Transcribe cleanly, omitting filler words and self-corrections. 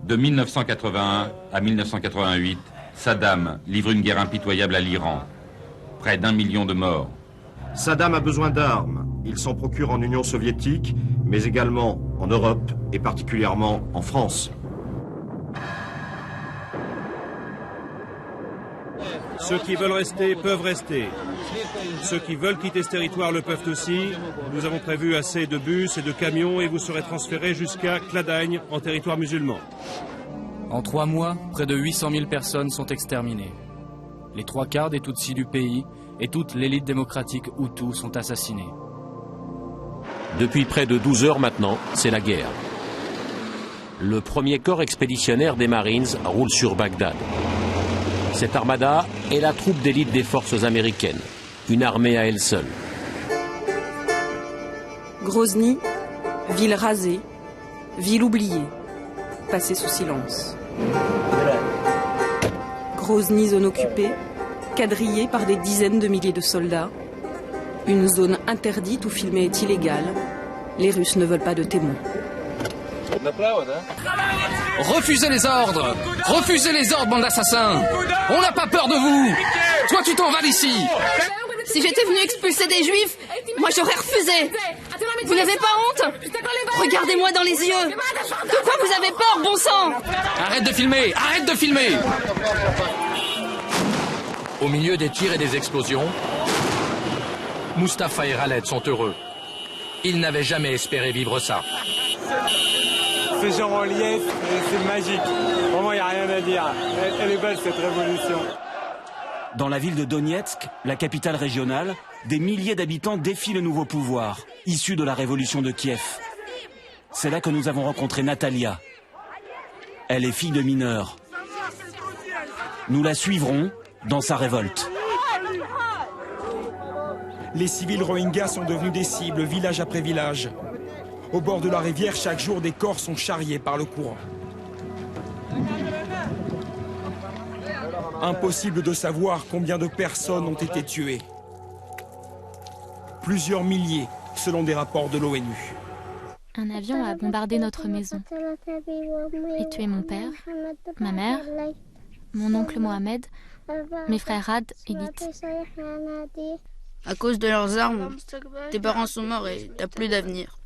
De 1981 à 1988, Saddam livre une guerre impitoyable à l'Iran. Près d'1 million de morts. Saddam a besoin d'armes. Il s'en procure en Union soviétique, mais également en Europe et particulièrement en France. Ceux qui veulent rester peuvent rester. Ceux qui veulent quitter ce territoire le peuvent aussi. Nous avons prévu assez de bus et de camions et vous serez transférés jusqu'à Kladagne, en territoire musulman. En 3 mois, près de 800 000 personnes sont exterminées. Les 3/4 des Tutsis du pays et toute l'élite démocratique Hutu sont assassinés. Depuis près de 12 heures maintenant, c'est la guerre. Le premier corps expéditionnaire des Marines roule sur Bagdad. Cette armada est la troupe d'élite des forces américaines, une armée à elle seule. Grozny, ville rasée, ville oubliée, passée sous silence. Grozny, zone occupée, quadrillée par des dizaines de milliers de soldats. Une zone interdite où filmer est illégal. Les Russes ne veulent pas de témoins. Refusez les ordres! Refusez les ordres, bande d'assassins! On n'a pas peur de vous! Toi, tu t'en vas d'ici! Si j'étais venu expulser des juifs, moi j'aurais refusé! Vous n'avez pas honte? Regardez-moi dans les yeux! De quoi vous avez peur, bon sang? Arrête de filmer! Arrête de filmer! Au milieu des tirs et des explosions, Mustapha et Khaled sont heureux. Ils n'avaient jamais espéré vivre ça. Ce genre en liesse, c'est magique. Vraiment, il n'y a rien à dire. Elle est belle, cette révolution. Dans la ville de Donetsk, la capitale régionale, des milliers d'habitants défient le nouveau pouvoir, issu de la révolution de Kiev. C'est là que nous avons rencontré Natalia. Elle est fille de mineurs. Nous la suivrons dans sa révolte. Les civils Rohingyas sont devenus des cibles, village après village. Au bord de la rivière, chaque jour, des corps sont charriés par le courant. Impossible de savoir combien de personnes ont été tuées. Plusieurs milliers, selon des rapports de l'ONU. Un avion a bombardé notre maison et tué mon père, ma mère, mon oncle Mohamed, mes frères Rad et Git. À cause de leurs armes, tes parents sont morts et t'as plus d'avenir.